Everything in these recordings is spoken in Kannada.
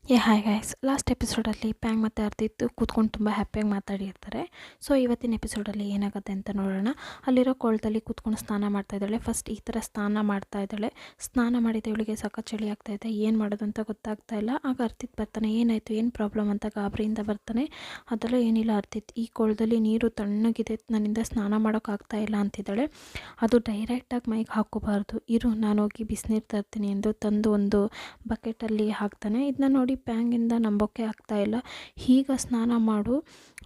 ಹಾಯ್ ಗೈಸ್, ಲಾಸ್ಟ್ ಎಪಿಸೋಡಲ್ಲಿ ಪ್ಯಾಂಗ್ ಮತ್ತು ಅರ್ತಿತ್ತು ಕೂತ್ಕೊಂಡು ತುಂಬ ಹ್ಯಾಪಿಯಾಗಿ ಮಾತಾಡಿರ್ತಾರೆ. ಸೊ ಇವತ್ತಿನ ಎಪಿಸೋಡಲ್ಲಿ ಏನಾಗುತ್ತೆ ಅಂತ ನೋಡೋಣ. ಅಲ್ಲಿರೋ ಕೊಳದಲ್ಲಿ ಕೂತ್ಕೊಂಡು ಸ್ನಾನ ಮಾಡ್ತಾ ಇದ್ದಾಳೆ. ಫಸ್ಟ್ ಈ ಥರ ಸ್ನಾನ ಮಾಡ್ತಾ ಇದ್ದಾಳೆ. ಸ್ನಾನ ಮಾಡಿದ ಇವಳಿಗೆ ಸಖತ್ ಚಳಿ ಆಗ್ತಾಯಿದೆ. ಏನು ಮಾಡೋದು ಅಂತ ಗೊತ್ತಾಗ್ತಾ ಇಲ್ಲ. ಆಗ ಅರ್ತಿತ್ ಬರ್ತಾನೆ. ಏನಾಯಿತು, ಏನು ಪ್ರಾಬ್ಲಮ್ ಅಂತ ಗಾಬರಿಯಿಂದ ಬರ್ತಾನೆ. ಅದೆಲ್ಲ ಏನಿಲ್ಲ ಅರ್ತಿತ್, ಈ ಕೊಳದಲ್ಲಿ ನೀರು ತಣ್ಣಗಿದೆ, ನನ್ನಿಂದ ಸ್ನಾನ ಮಾಡೋಕ್ಕಾಗ್ತಾ ಇಲ್ಲ ಅಂತಿದ್ದಾಳೆ. ಅದು ಡೈರೆಕ್ಟಾಗಿ ಮೈಗೆ ಹಾಕೋಬಾರ್ದು, ಇರು ನಾನು ಹೋಗಿ ಬಿಸಿನೀರು ತರ್ತೀನಿ ಎಂದು ತಂದು ಒಂದು ಬಕೆಟಲ್ಲಿ ಹಾಕ್ತಾನೆ. ಇದನ್ನ ನೋಡಿ ಪ್ಯಾಂಗಿಂದ ನಂಬೋಕ್ಕೆ ಆಗ್ತಾಯಿಲ್ಲ. ಈಗ ಸ್ನಾನ ಮಾಡು,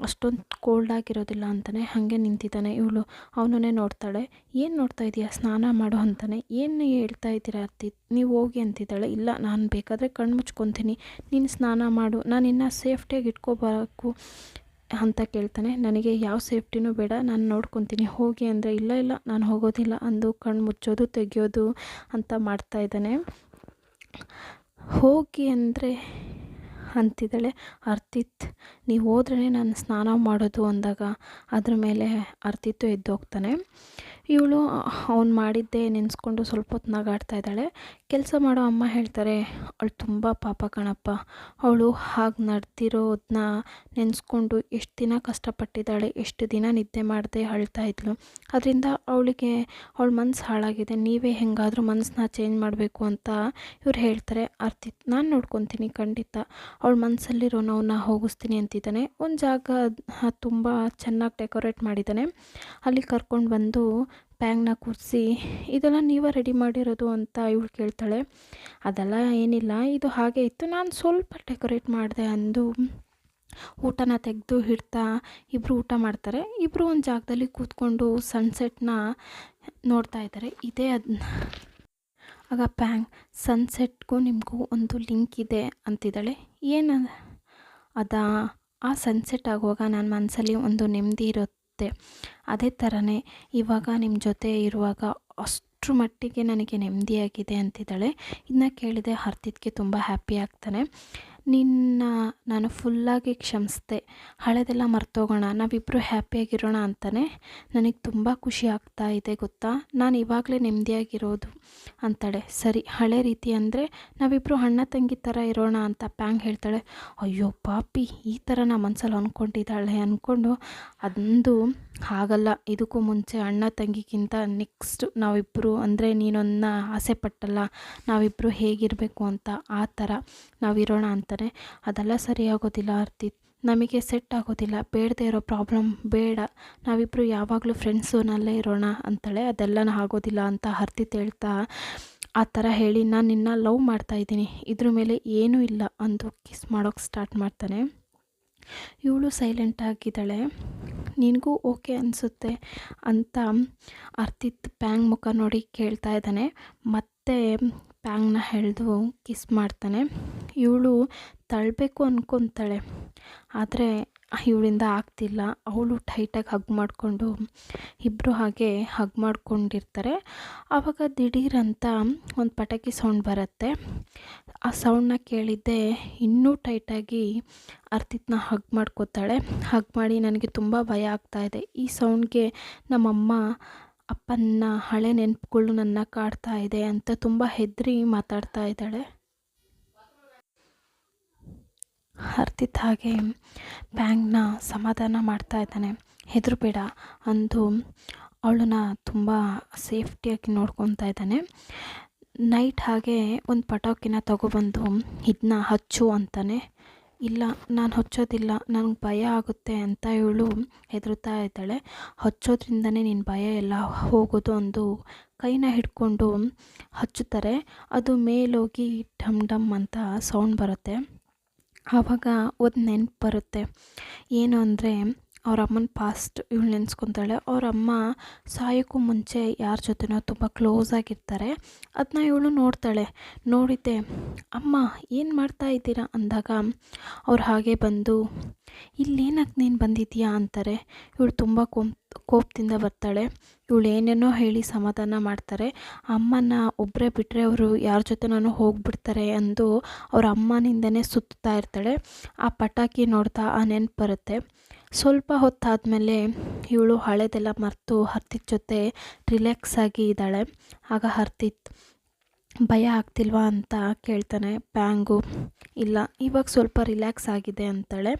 ಅಷ್ಟೊಂದು ಕೋಲ್ಡ್ ಆಗಿರೋದಿಲ್ಲ ಅಂತಾನೆ. ಹಾಗೆ ನಿಂತಿದ್ದಾನೆ. ಇವಳು ಅವನನ್ನೇ ನೋಡ್ತಾಳೆ. ಏನು ನೋಡ್ತಾ ಇದೀಯಾ, ಸ್ನಾನ ಮಾಡು ಅಂತಾನೆ. ಏನು ಹೇಳ್ತಾ ಇದ್ದೀರಾ ಅರ್ತಿತ್, ನೀವು ಹೋಗಿ ಅಂತಿದ್ದಾಳೆ. ಇಲ್ಲ, ನಾನು ಬೇಕಾದರೆ ಕಣ್ಣು ಮುಚ್ಕೊತೀನಿ, ನೀನು ಸ್ನಾನ ಮಾಡು, ನಾನು ಇನ್ನೂ ಸೇಫ್ಟಿಯಾಗಿ ಇಟ್ಕೋಬೇಕು ಅಂತ ಕೇಳ್ತಾನೆ. ನನಗೆ ಯಾವ ಸೇಫ್ಟಿನೂ ಬೇಡ, ನಾನು ನೋಡ್ಕೊತೀನಿ, ಹೋಗಿ ಅಂದರೆ ಇಲ್ಲ ಇಲ್ಲ ನಾನು ಹೋಗೋದಿಲ್ಲ ಅಂದು ಕಣ್ಣು ಮುಚ್ಚೋದು ತೆಗೆಯೋದು ಅಂತ ಮಾಡ್ತಾ ಇದ್ದಾನೆ. ಹೋಗಿ ಅಂದರೆ ಅಂತಿದ್ದಾಳೆ. ಅರ್ತಿತ್, ನೀವು ಹೋದ್ರೇ ನಾನು ಸ್ನಾನ ಮಾಡೋದು ಅಂದಾಗ ಅದ್ರ ಮೇಲೆ ಅರ್ತಿತ್ತು ಎದ್ದೋಗ್ತಾನೆ. ಇವಳು ಅವ್ನು ಮಾಡಿದ್ದೇ ನೆನೆಸ್ಕೊಂಡು ಸ್ವಲ್ಪ ಹೊತ್ತು ನಗಾಡ್ತಾ ಇದ್ದಾಳೆ. ಕೆಲಸ ಮಾಡೋ ಅಮ್ಮ ಹೇಳ್ತಾರೆ, ಅವಳು ತುಂಬ ಪಾಪ ಕಣಪ್ಪ, ಅವಳು ಹಾಗೆ ನಡೆದಿರೋದನ್ನ ನೆನೆಸ್ಕೊಂಡು ಎಷ್ಟು ದಿನ ಕಷ್ಟಪಟ್ಟಿದ್ದಾಳೆ, ಎಷ್ಟು ದಿನ ನಿದ್ದೆ ಮಾಡದೆ ಅಳ್ತಾ ಇದ್ಲು. ಅದರಿಂದ ಅವಳಿಗೆ ಅವಳ ಮನಸ್ಸು ಹಾಳಾಗಿದೆ. ನೀವೇ ಹೆಂಗಾದರೂ ಮನಸ್ಸನ್ನ ಚೇಂಜ್ ಮಾಡಬೇಕು ಅಂತ ಇವ್ರು ಹೇಳ್ತಾರೆ. ಅರ್ತಿತ್, ನಾನು ನೋಡ್ಕೊತೀನಿ ಖಂಡಿತ, ಅವಳ ಮನಸ್ಸಲ್ಲಿರೋ ನೋವನ್ನ ಹೋಗಿಸ್ತೀನಿ ಅಂತಿದ್ದಾನೆ. ಒಂದು ಜಾಗ ತುಂಬ ಚೆನ್ನಾಗಿ ಡೆಕೋರೇಟ್ ಮಾಡಿದ್ದಾನೆ. ಅಲ್ಲಿ ಕರ್ಕೊಂಡು ಬಂದು ಪ್ಯಾಂಗ್ನ ಕೂರಿಸಿ, ಇದೆಲ್ಲ ನೀವೇ ರೆಡಿ ಮಾಡಿರೋದು ಅಂತ ಇವಳು ಕೇಳ್ತಾಳೆ. ಅದೆಲ್ಲ ಏನಿಲ್ಲ, ಇದು ಹಾಗೆ ಇತ್ತು, ನಾನು ಸ್ವಲ್ಪ ಡೆಕೋರೇಟ್ ಮಾಡಿದೆ ಅಂದು ಊಟನ ತೆಗೆದು ಇಡ್ತಾ ಇಬ್ಬರು ಊಟ ಮಾಡ್ತಾರೆ. ಇಬ್ಬರು ಒಂದು ಜಾಗದಲ್ಲಿ ಕೂತ್ಕೊಂಡು ಸನ್ಸೆಟ್ನ ನೋಡ್ತಾ ಇದ್ದಾರೆ. ಇದೇ ಆಗ ಪ್ಯಾಂಗ್, ಸನ್ಸೆಟ್ಗೂ ನಿಮಗೂ ಒಂದು ಲಿಂಕ್ ಇದೆ ಅಂತಿದ್ದಾಳೆ. ಏನು ಅದಾ, ಆ ಸನ್ಸೆಟ್ ಆಗುವಾಗ ನನ್ನ ಮನಸ್ಸಲ್ಲಿ ಒಂದು ನೆಮ್ಮದಿ ಇರುತ್ತೆ, ಅದೇ ಥರನೇ ಇವಾಗ ನಿಮ್ಮ ಜೊತೆ ಇರುವಾಗ ಅಷ್ಟರ ಮಟ್ಟಿಗೆ ನನಗೆ ನೆಮ್ಮದಿಯಾಗಿದೆ ಅಂತಿದ್ದಾಳೆ. ಇದನ್ನ ಕೇಳಿದೆ ಅರ್ತಿತ್ಗೆ ತುಂಬ ಹ್ಯಾಪಿ ಆಗ್ತಾನೆ. ನಿನ್ನ ನಾನು ಫುಲ್ಲಾಗಿ ಕ್ಷಮಿಸ್ದೆ, ಹಳೆದೆಲ್ಲ ಮರ್ತೋಗೋಣ, ನಾವಿಬ್ಬರು ಹ್ಯಾಪಿಯಾಗಿರೋಣ ಅಂತಾನೆ. ನನಗೆ ತುಂಬ ಖುಷಿ ಆಗ್ತಾ ಇದೆ ಗೊತ್ತಾ, ನಾನು ಇವಾಗಲೇ ನೆಮ್ಮದಿಯಾಗಿರೋದು ಅಂತಾಳೆ. ಸರಿ, ಹಳೆ ರೀತಿ ಅಂದರೆ ನಾವಿಬ್ಬರು ಅಣ್ಣ ತಂಗಿ ಥರ ಇರೋಣ ಅಂತ ಪ್ಯಾಂಗ್ ಹೇಳ್ತಾಳೆ. ಅಯ್ಯೋ ಪಾಪಿ, ಈ ಥರ ನಾ ಮನಸ್ಸಲ್ಲಿ ಅಂದ್ಕೊಂಡಿದ್ದಾಳೆ ಅಂದ್ಕೊಂಡು ಅಂದು, ಹಾಗಲ್ಲ, ಇದಕ್ಕೂ ಮುಂಚೆ ಅಣ್ಣ ತಂಗಿಗಿಂತ ನೆಕ್ಸ್ಟ್ ನಾವಿಬ್ಬರು ಅಂದರೆ ನೀನೊಂದನ್ನ ಆಸೆ ಪಟ್ಟಲ್ಲ, ನಾವಿಬ್ಬರು ಹೇಗಿರಬೇಕು ಅಂತ ಆ ಥರ ನಾವಿರೋಣ ಅಂತಾನೆ. ಅದೆಲ್ಲ ಸರಿಯಾಗೋದಿಲ್ಲ ಅರ್ತಿತ್, ನಮಗೆ ಸೆಟ್ ಆಗೋದಿಲ್ಲ, ಬೇಡದೇ ಇರೋ ಪ್ರಾಬ್ಲಮ್ ಬೇಡ, ನಾವಿಬ್ಬರು ಯಾವಾಗಲೂ ಫ್ರೆಂಡ್ಸೋನಲ್ಲೇ ಇರೋಣ ಅಂತಾಳೆ. ಅದೆಲ್ಲ ಆಗೋದಿಲ್ಲ ಅಂತ ಅರ್ತಿತ್ ಹೇಳ್ತಾ, ಆ ಥರ ಹೇಳಿ ನಾನು ನಿನ್ನ ಲವ್ ಮಾಡ್ತಾಯಿದ್ದೀನಿ, ಇದ್ರ ಮೇಲೆ ಏನೂ ಇಲ್ಲ ಅಂದು ಕಿಸ್ ಮಾಡೋಕ್ಕೆ ಸ್ಟಾರ್ಟ್ ಮಾಡ್ತಾನೆ. ಇವಳು ಸೈಲೆಂಟ್ ಆಗಿದ್ದಾಳೆ. ನಿನಗೂ ಓಕೆ ಅನಿಸುತ್ತೆ ಅಂತ ಅರ್ತಿತ್ ಪ್ಯಾಂಗ್ ಮುಖ ನೋಡಿ ಕೇಳ್ತಾ ಇದ್ದಾನೆ. ಮತ್ತೆ ಪ್ಯಾಂಗ್ನ ಎಳೆದು ಕಿಸ್ ಮಾಡ್ತಾನೆ. ಇವಳು ತಳ್ಳಬೇಕು ಅಂದ್ಕೊತಾಳೆ, ಆದರೆ ಇವಳಿಂದ ಆಗ್ತಿಲ್ಲ. ಅವಳು ಟೈಟಾಗಿ ಹಗ್ ಮಾಡಿಕೊಂಡು ಇಬ್ಬರು ಹಾಗೆ ಹಗ್ ಮಾಡ್ಕೊಂಡಿರ್ತಾರೆ. ಆವಾಗ ದಿಢೀರಂತ ಒಂದು ಪಟಾಕಿ ಸೌಂಡ್ ಬರುತ್ತೆ. ಆ ಸೌಂಡನ್ನ ಕೇಳಿದ್ದೆ ಇನ್ನೂ ಟೈಟಾಗಿ ಅರ್ತಿತ್ನ ಹಗ್ ಮಾಡ್ಕೋತಾಳೆ. ಹಗ್ ಮಾಡಿ, ನನಗೆ ತುಂಬ ಭಯ ಆಗ್ತಾಯಿದೆ, ಈ ಸೌಂಡ್ಗೆ ನಮ್ಮಮ್ಮ ಅಪ್ಪನ ಹಳೆ ನೆನಪುಗಳು ನನ್ನ ಕಾಡ್ತಾ ಇದೆ ಅಂತ ತುಂಬ ಹೆದರಿ ಮಾತಾಡ್ತಾ ಇದ್ದಾಳೆ. ಅರ್ತಿತ್ ಹಾಗೆ ಪ್ಯಾಂಗ್ನ ಸಮಾಧಾನ ಮಾಡ್ತಾ ಇದ್ದಾನೆ. ಹೆದರಬೇಡ ಅಂದು ಅವಳನ್ನ ತುಂಬ ಸೇಫ್ಟಿಯಾಗಿ ನೋಡ್ಕೊತಾ ಇದ್ದಾನೆ. ನೈಟ್ ಹಾಗೆ ಒಂದು ಪಟಾಕಿನ ತಗೊಬಂದು ಇದನ್ನ ಹಚ್ಚು ಅಂತಾನೆ. ಇಲ್ಲ, ನಾನು ಹಚ್ಚೋದಿಲ್ಲ, ನನಗೆ ಭಯ ಆಗುತ್ತೆ ಅಂತ ಇವಳು ಹೆದರ್ತಾ ಇದ್ದಾಳೆ. ಹಚ್ಚೋದ್ರಿಂದನೇ ನಿನ್ನ ಭಯ ಎಲ್ಲ ಹೋಗೋದು ಅಂದು ಕೈನ ಹಿಡ್ಕೊಂಡು ಹಚ್ಚುತ್ತಾರೆ. ಅದು ಮೇಲೋಗಿ ಡಮ್ ಡಮ್ ಅಂತ ಸೌಂಡ್ ಬರುತ್ತೆ. ಆವಾಗ ಒಂದು ನೆನಪು ಬರುತ್ತೆ. ಏನು ಅಂದರೆ ಅವ್ರ ಅಮ್ಮನ ಪಾಸ್ಟ್ ಇವಳು ನೆನೆಸ್ಕೊತಾಳೆ. ಅವ್ರ ಅಮ್ಮ ಸಾಯೋಕ್ಕೂ ಮುಂಚೆ ಯಾರ ಜೊತೆನೋ ತುಂಬ ಕ್ಲೋಸ್ ಆಗಿರ್ತಾರೆ. ಅದನ್ನ ಇವಳು ನೋಡ್ತಾಳೆ. ನೋಡಿದ್ದೆ, ಅಮ್ಮ ಏನು ಮಾಡ್ತಾ ಇದ್ದೀರಾ ಅಂದಾಗ ಅವ್ರು ಹಾಗೆ ಬಂದು, ಇಲ್ಲೇನಕ್ಕೆ ನೀನು ಬಂದಿದ್ದೀಯಾ ಅಂತಾರೆ. ಇವಳು ತುಂಬ ಕೋಪದಿಂದ ಬರ್ತಾಳೆ. ಇವಳು ಏನೇನೋ ಹೇಳಿ ಸಮಾಧಾನ ಮಾಡ್ತಾರೆ. ಅಮ್ಮನ ಒಬ್ಬರೇ ಬಿಟ್ಟರೆ ಅವರು ಯಾರ ಜೊತೆನೂ ಹೋಗಿಬಿಡ್ತಾರೆ ಅಂದು ಅವ್ರ ಅಮ್ಮನಿಂದನೇ ಸುತ್ತಾ ಇರ್ತಾಳೆ. ಆ ಪಟಾಕಿ ನೋಡ್ತಾ ಆ ನೆನಪು ಬರುತ್ತೆ. ಸ್ವಲ್ಪ ಹೊತ್ತಾದಮೇಲೆ ಇವಳು ಹಳೆದೆಲ್ಲ ಮರೆತು ಅರ್ತಿತ್ ಜೊತೆ ರಿಲ್ಯಾಕ್ಸ್ ಆಗಿ ಇದ್ದಾಳೆ. ಆಗ ಅರ್ತಿತ್, ಭಯ ಆಗ್ತಿಲ್ವಾ ಅಂತ ಕೇಳ್ತಾನೆ ಪ್ಯಾಂಗು. ಇಲ್ಲ, ಇವಾಗ ಸ್ವಲ್ಪ ರಿಲ್ಯಾಕ್ಸ್ ಆಗಿದೆ ಅಂತಾಳೆ.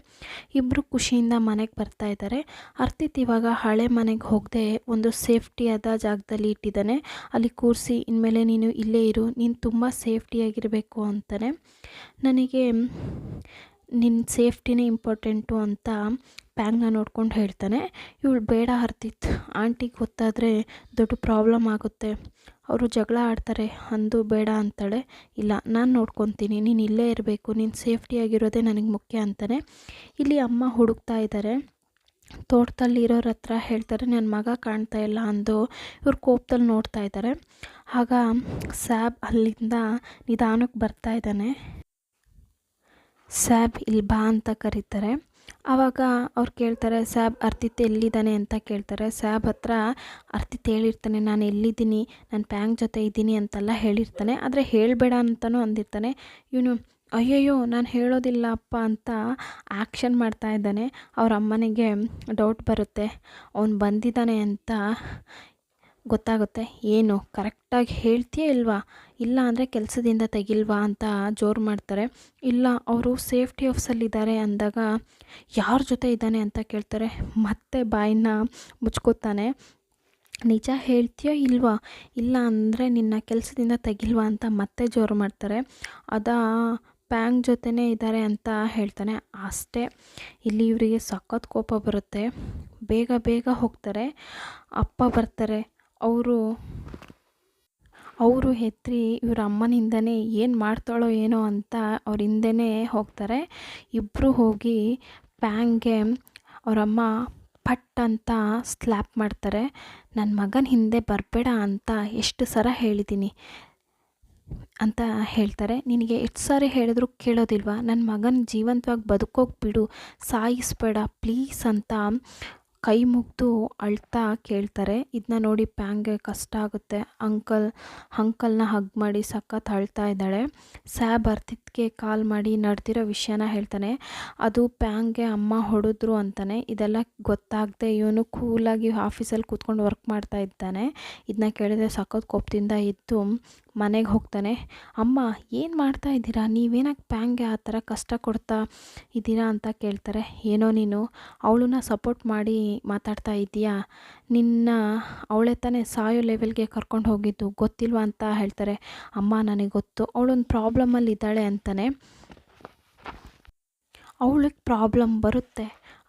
ಇಬ್ಬರು ಖುಷಿಯಿಂದ ಮನೆಗೆ ಬರ್ತಾ ಇದ್ದಾರೆ. ಅರ್ತಿತ್ ಇವಾಗ ಹಳೆ ಮನೆಗೆ ಹೋಗದೆ ಒಂದು ಸೇಫ್ಟಿಯಾದ ಜಾಗದಲ್ಲಿ ಇಟ್ಟಿದ್ದಾನೆ. ಅಲ್ಲಿ ಕೂರಿಸಿ, ಇನ್ಮೇಲೆ ನೀನು ಇಲ್ಲೇ ಇರು, ನೀನು ತುಂಬ ಸೇಫ್ಟಿಯಾಗಿರಬೇಕು ಅಂತಾನೆ. ನನಗೆ ನಿನ್ನ ಸೇಫ್ಟಿನೇ ಇಂಪಾರ್ಟೆಂಟು ಅಂತ ಪ್ಯಾಂಗ್ನ ನೋಡ್ಕೊಂಡು ಹೇಳ್ತಾನೆ. ಇವಳು ಬೇಡ ಅರ್ತಿತ್, ಆಂಟಿಗೆ ಗೊತ್ತಾದರೆ ದೊಡ್ಡ ಪ್ರಾಬ್ಲಮ್ ಆಗುತ್ತೆ, ಅವರು ಜಗಳ ಆಡ್ತಾರೆ ಅಂದು ಬೇಡ ಅಂತಾಳೆ. ಇಲ್ಲ, ನಾನು ನೋಡ್ಕೊತೀನಿ, ನೀನು ಇಲ್ಲೇ ಇರಬೇಕು, ನೀನು ಸೇಫ್ಟಿಯಾಗಿರೋದೇ ನನಗೆ ಮುಖ್ಯ ಅಂತಾನೆ. ಇಲ್ಲಿ ಅಮ್ಮ ಹುಡುಕ್ತಾ ಇದ್ದಾರೆ. ತೋಟದಲ್ಲಿ ಇರೋರ ಹತ್ರ ಹೇಳ್ತಾರೆ, ನನ್ನ ಮಗ ಕಾಣ್ತಾ ಇಲ್ಲ ಅಂದು. ಇವ್ರು ಕೋಪದಲ್ಲಿ ನೋಡ್ತಾ ಇದ್ದಾರೆ. ಆಗ ಸ್ಯಾಬ್ ಅಲ್ಲಿಂದ ನಿಧಾನಕ್ಕೆ ಬರ್ತಾ ಇದ್ದಾನೆ. ಸ್ಯಾಬ್ ಇಲ್ಲಿ ಬಾ ಅಂತ ಕರೀತಾರೆ. ಆವಾಗ ಅವ್ರು ಕೇಳ್ತಾರೆ, ಸ್ಯಾಬ್ ಅರ್ತಿತ್ ಎಲ್ಲಿದ್ದಾನೆ ಅಂತ ಕೇಳ್ತಾರೆ. ಸ್ಯಾಬ್ ಹತ್ರ ಅರ್ತಿತ್ ಹೇಳಿರ್ತಾನೆ, ನಾನು ಎಲ್ಲಿದ್ದೀನಿ, ನಾನು ಪ್ಯಾಂಗ್ ಜೊತೆ ಇದ್ದೀನಿ ಅಂತೆಲ್ಲ ಹೇಳಿರ್ತಾನೆ. ಆದರೆ ಹೇಳಬೇಡ ಅಂತಲೂ ಅಂದಿರ್ತಾನೆ. ಇವನು ಅಯ್ಯಯ್ಯೋ ನಾನು ಹೇಳೋದಿಲ್ಲ ಅಪ್ಪ ಅಂತ ಆ್ಯಕ್ಷನ್ ಮಾಡ್ತಾ ಇದ್ದಾನೆ. ಅವ್ರ ಅಮ್ಮನಿಗೆ ಡೌಟ್ ಬರುತ್ತೆ, ಅವನು ಬಂದಿದ್ದಾನೆ ಅಂತ ಗೊತ್ತಾಗುತ್ತೆ. ಏನು ಕರೆಕ್ಟಾಗಿ ಹೇಳ್ತೀಯಾ ಇಲ್ವಾ, ಇಲ್ಲ ಅಂದರೆ ಕೆಲಸದಿಂದ ತೆಗಿಲ್ವಾ ಅಂತ ಜೋರು ಮಾಡ್ತಾರೆ. ಇಲ್ಲ, ಅವರು ಸೇಫ್ಟಿ ಹೌಸಲ್ಲಿದ್ದಾರೆ ಅಂದಾಗ ಯಾರ ಜೊತೆ ಇದ್ದಾನೆ ಅಂತ ಕೇಳ್ತಾರೆ. ಮತ್ತೆ ಬಾಯಿನ ಮುಚ್ಕೋತಾನೆ. ನಿಜ ಹೇಳ್ತೀಯೋ ಇಲ್ವಾ, ಇಲ್ಲ ಅಂದರೆ ನಿನ್ನ ಕೆಲಸದಿಂದ ತೆಗಿಲ್ವಾ ಅಂತ ಮತ್ತೆ ಜೋರು ಮಾಡ್ತಾರೆ. ಪ್ಯಾಂಗ್ ಜೊತೆನೇ ಇದ್ದಾರೆ ಅಂತ ಹೇಳ್ತಾನೆ. ಅಷ್ಟೇ, ಇಲ್ಲಿ ಇವರಿಗೆ ಸಖತ್ ಕೋಪ ಬರುತ್ತೆ. ಬೇಗ ಬೇಗ ಹೋಗ್ತಾರೆ. ಅಪ್ಪ ಬರ್ತಾರೆ. ಅವರು ಹೆತ್ರಿ ಇವ್ರ ಅಮ್ಮನಿಂದನೇ ಏನು ಮಾಡ್ತಾಳೋ ಏನೋ ಅಂತ ಅವ್ರ ಹಿಂದೆನೇ ಹೋಗ್ತಾರೆ. ಇಬ್ಬರು ಹೋಗಿ ಪ್ಯಾಂಗ್ಗೆ ಅವರಮ್ಮ ಪಟ್ ಅಂತ ಸ್ಲ್ಯಾಪ್ ಮಾಡ್ತಾರೆ. ನನ್ನ ಮಗನ ಹಿಂದೆ ಬರಬೇಡ ಅಂತ ಎಷ್ಟು ಸಲ ಹೇಳಿದ್ದೀನಿ ಅಂತ ಹೇಳ್ತಾರೆ. ನಿನಗೆ ಎಷ್ಟು ಸಾರಿ ಹೇಳಿದ್ರು ಕೇಳೋದಿಲ್ವಾ, ನನ್ನ ಮಗನ ಜೀವಂತವಾಗಿ ಬದುಕೋಗಿ ಬಿಡು, ಸಾಯಿಸ್ಬೇಡ ಪ್ಲೀಸ್ ಅಂತ ಕೈ ಮುಗಿದು ಅಳ್ತಾ ಕೇಳ್ತಾರೆ. ಇದನ್ನ ನೋಡಿ ಪ್ಯಾಂಗ್ಗೆ ಕಷ್ಟ ಆಗುತ್ತೆ. ಅಂಕಲ್ನ ಹಗ್ ಮಾಡಿ ಸಖತ್ ಅಳ್ತಾ ಇದ್ದಾಳೆ. ಸ್ಯಾಬ್ ಅರ್ತಿತ್ಗೆ ಕಾಲ್ ಮಾಡಿ ನಡೆದಿರೋ ವಿಷಯನ ಹೇಳ್ತಾನೆ. ಅದು ಪ್ಯಾಂಗ್ಗೆ ಅಮ್ಮ ಹೊಡೆದ್ರು ಅಂತಾನೆ. ಇದೆಲ್ಲ ಗೊತ್ತಾಗದೆ ಇವನು ಕೂಲಾಗಿ ಆಫೀಸಲ್ಲಿ ಕೂತ್ಕೊಂಡು ವರ್ಕ್ ಮಾಡ್ತಾ ಇದ್ದಾನೆ. ಇದನ್ನ ಕೇಳಿದ್ರೆ ಸಖತ್ ಕೋಪದಿಂದ ಇದ್ದು ಮನೆಗೆ ಹೋಗ್ತಾನೆ. ಅಮ್ಮ ಏನು ಮಾಡ್ತಾ ಇದ್ದೀರಾ, ನೀವೇನಕ್ಕೆ ಪ್ಯಾಂಗ್ಗೆ ಆ ಥರ ಕಷ್ಟ ಕೊಡ್ತಾ ಇದ್ದೀರಾ ಅಂತ ಕೇಳ್ತಾರೆ. ಏನೋ ನೀನು ಅವಳನ್ನ ಸಪೋರ್ಟ್ ಮಾಡಿ ಮಾತಾಡ್ತಾ ಇದೀಯಾ, ಅವಳೇ ತಾನೇ ಸಾಯೋ ಲೆವೆಲ್ಗೆ ಕರ್ಕೊಂಡು ಹೋಗಿದ್ದು, ಗೊತ್ತಿಲ್ವಾ ಅಂತ ಹೇಳ್ತಾರೆ. ಅಮ್ಮ ನನಗೆ ಗೊತ್ತು, ಅವಳೊಂದು ಪ್ರಾಬ್ಲಮಲ್ಲಿ ಇದ್ದಾಳೆ ಅಂತಾನೆ. ಅವಳಿಗೆ ಪ್ರಾಬ್ಲಮ್ ಬರುತ್ತೆ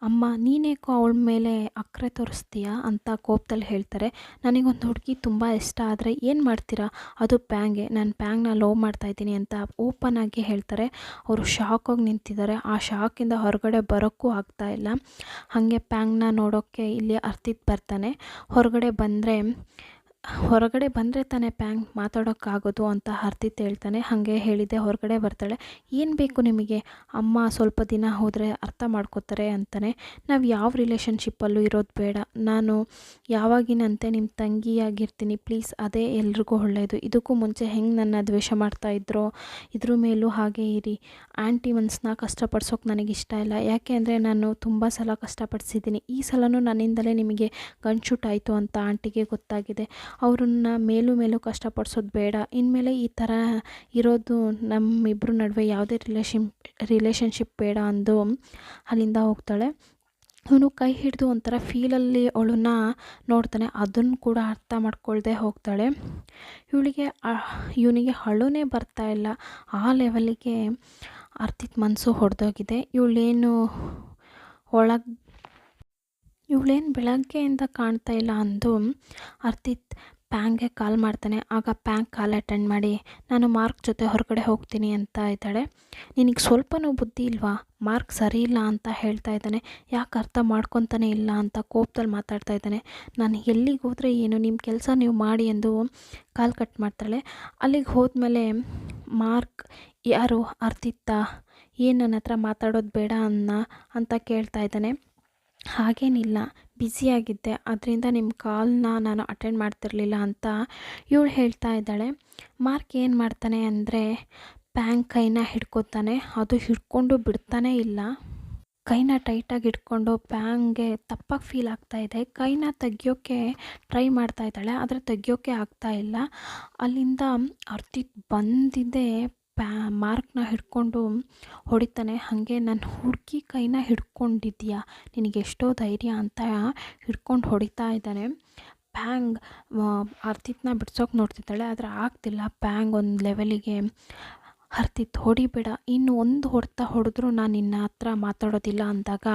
ಅಮ್ಮ, ನೀನೇಕೋ ಅವಳ ಮೇಲೆ ಅಕ್ಕರೆ ತೋರಿಸ್ತೀಯಾ ಅಂತ ಕೋಪದಲ್ಲಿ ಹೇಳ್ತಾರೆ. ನನಗೊಂದು ಹುಡುಗಿ ತುಂಬ ಇಷ್ಟ ಆದರೆ ಏನು ಮಾಡ್ತೀರಾ, ಅದು ಪ್ಯಾಂಗೆ, ನಾನು ಪ್ಯಾಂಗ್ನ ಲವ್ ಮಾಡ್ತಾಯಿದ್ದೀನಿ ಅಂತ ಓಪನ್ ಆಗಿ ಹೇಳ್ತಾರೆ. ಅವರು ಶಾಕಾಗಿ ನಿಂತಿದ್ದಾರೆ. ಆ ಶಾಕಿಂದ ಹೊರಗಡೆ ಬರೋಕ್ಕೂ ಆಗ್ತಾಯಿಲ್ಲ. ಹಾಗೆ ಪ್ಯಾಂಗ್ನ ನೋಡೋಕ್ಕೆ ಇಲ್ಲಿ ಅರ್ತಿತ್ ಬರ್ತಾನೆ. ಹೊರಗಡೆ ಬಂದರೆ ತಾನೇ ಪ್ಯಾಂಗ್ ಮಾತಾಡೋಕ್ಕಾಗೋದು ಅಂತ ಅರ್ತಿತ್ ಹೇಳ್ತಾನೆ. ಹಾಗೆ ಹೇಳಿದೆ ಹೊರಗಡೆ ಬರ್ತಾಳೆ. ಏನು ಬೇಕು ನಿಮಗೆ, ಅಮ್ಮ ಸ್ವಲ್ಪ ದಿನ ಹೋದರೆ ಅರ್ಥ ಮಾಡ್ಕೋತಾರೆ ಅಂತಾನೆ. ನಾವು ಯಾವ ರಿಲೇಷನ್ಶಿಪ್ಪಲ್ಲೂ ಇರೋದು ಬೇಡ, ನಾನು ಯಾವಾಗಿನಂತೆ ನಿಮ್ಮ ತಂಗಿಯಾಗಿರ್ತೀನಿ ಪ್ಲೀಸ್, ಅದೇ ಎಲ್ರಿಗೂ ಒಳ್ಳೆಯದು. ಇದಕ್ಕೂ ಮುಂಚೆ ಹೆಂಗೆ ನನ್ನ ದ್ವೇಷ ಮಾಡ್ತಾಯಿದ್ರೋ ಇದ್ರ ಮೇಲೂ ಹಾಗೆ ಇರಿ. ಆಂಟಿ ಮನಸ್ಸನ್ನ ಕಷ್ಟಪಡ್ಸೋಕೆ ನನಗಿಷ್ಟ ಇಲ್ಲ. ಯಾಕೆ ಅಂದರೆ ನಾನು ತುಂಬ ಸಲ ಕಷ್ಟಪಡಿಸಿದ್ದೀನಿ. ಈ ಸಲನೂ ನನ್ನಿಂದಲೇ ನಿಮಗೆ ಗಂಟುಟಾಯಿತು ಅಂತ ಆಂಟಿಗೆ ಗೊತ್ತಾಗಿದೆ. ಅವ್ರನ್ನ ಮೇಲೂ ಕಷ್ಟಪಡಿಸೋದು ಬೇಡ. ಇನ್ಮೇಲೆ ಈ ಥರ ಇರೋದು ನಮ್ಮಿಬ್ಬರ ನಡುವೆ ಯಾವುದೇ ರಿಲೇಷನ್ಶಿಪ್ ಬೇಡ ಅಂದು ಅಲ್ಲಿಂದ ಹೋಗ್ತಾಳೆ. ಇವನು ಕೈ ಹಿಡಿದು ಒಂಥರ ಫೀಲಲ್ಲಿ ಅವಳನ್ನ ನೋಡ್ತಾನೆ. ಅದನ್ನು ಕೂಡ ಅರ್ಥ ಮಾಡ್ಕೊಳ್ದೆ ಹೋಗ್ತಾಳೆ. ಇವನಿಗೆ ಅಳುನೇ ಬರ್ತಾ ಇಲ್ಲ. ಆ ಲೆವೆಲಿಗೆ ಅರ್ತಿತ್ ಮನಸ್ಸು ಹೊಡೆದೋಗಿದೆ. ಇವಳೇನು ಬೆಳಗ್ಗೆಯಿಂದ ಕಾಣ್ತಾ ಇಲ್ಲ ಅಂದು ಅರ್ತಿತ್ ಪ್ಯಾಂಗ್ಗೆ ಕಾಲ್ ಮಾಡ್ತಾನೆ. ಆಗ ಪ್ಯಾಂಗ್ ಕಾಲ್ ಅಟೆಂಡ್ ಮಾಡಿ, ನಾನು ಮಾರ್ಕ್ ಜೊತೆ ಹೊರಗಡೆ ಹೋಗ್ತೀನಿ ಅಂತ ಇದ್ದಾಳೆ. ನಿನಗೆ ಸ್ವಲ್ಪನೂ ಬುದ್ಧಿ ಇಲ್ವಾ, ಮಾರ್ಕ್ ಸರಿ ಇಲ್ಲ ಅಂತ ಹೇಳ್ತಾ ಇದ್ದಾನೆ. ಯಾಕೆ ಅರ್ಥ ಮಾಡ್ಕೊತಾನೆ ಇಲ್ಲ ಅಂತ ಕೋಪದಲ್ಲಿ ಮಾತಾಡ್ತಾ ಇದ್ದಾನೆ. ನಾನು ಎಲ್ಲಿಗೆ ಹೋದರೆ ಏನು, ನಿಮ್ಮ ಕೆಲಸ ನೀವು ಮಾಡಿ ಎಂದು ಕಾಲ್ ಕಟ್ ಮಾಡ್ತಾಳೆ. ಅಲ್ಲಿಗೆ ಹೋದ್ಮೇಲೆ ಮಾರ್ಕ್ ಯಾರು ಅರ್ತಿತ್ತ, ಏನು ನನ್ನ ಹತ್ರ ಮಾತಾಡೋದು ಬೇಡ ಅಂತ ಕೇಳ್ತಾ ಇದ್ದಾನೆ. ಹಾಗೇನಿಲ್ಲ, ಬ್ಯುಸಿಯಾಗಿದ್ದೆ, ಅದರಿಂದ ನಿಮ್ಮ ಕಾಲ್ನ ನಾನು ಅಟೆಂಡ್ ಮಾಡ್ತಿರಲಿಲ್ಲ ಅಂತ ಇವಳು ಹೇಳ್ತಾ ಇದ್ದಾಳೆ. ಮಾರ್ಕ್ ಏನು ಮಾಡ್ತಾನೆ ಅಂದರೆ ಪ್ಯಾಂಗ್ ಕೈನ ಹಿಡ್ಕೊತಾನೆ. ಅದು ಹಿಡ್ಕೊಂಡು ಬಿಡ್ತಾನೇ ಇಲ್ಲ. ಕೈನ ಟೈಟಾಗಿ ಹಿಡ್ಕೊಂಡು ಪ್ಯಾಂಗ್ಗೆ ತಪ್ಪಾಗಿ ಫೀಲ್ ಆಗ್ತಾಯಿದೆ. ಕೈನ ತೆಗಿಯೋಕ್ಕೆ ಟ್ರೈ ಮಾಡ್ತಾ ಇದ್ದಾಳೆ, ಆದರೆ ತೆಗಿಯೋಕ್ಕೆ ಆಗ್ತಾಯಿಲ್ಲ. ಅಲ್ಲಿಂದ ಅರ್ತಿತ್ ಬಂದಿದ್ದೇ ಮಾರ್ಕ್ನ ಹಿಡ್ಕೊಂಡು ಹೊಡಿತಾನೆ. ಹಾಗೆ ನನ್ನ ಹುಡುಗಿ ಕೈನ ಹಿಡ್ಕೊಂಡಿದ್ದೀಯಾ, ನಿನಗೆಷ್ಟೋ ಧೈರ್ಯ ಅಂತ ಹಿಡ್ಕೊಂಡು ಹೊಡಿತಾ ಇದ್ದಾನೆ. ಪ್ಯಾಂಗ್ ಅರ್ತಿತ್ನ ಬಿಡ್ಸೋಕೆ ನೋಡ್ತಿದ್ದಾಳೆ, ಆದರೆ ಆಗ್ತಿಲ್ಲ. ಪ್ಯಾಂಗ್ ಒಂದು ಲೆವೆಲಿಗೆ ಅರ್ತಿತ್ ಹೊಡಿಬೇಡ, ಇನ್ನು ಒಂದು ಹೊಡೆತ ಹೊಡೆದ್ರೂ ನಾನು ನಿನ್ನ ಹತ್ರ ಮಾತಾಡೋದಿಲ್ಲ ಅಂದಾಗ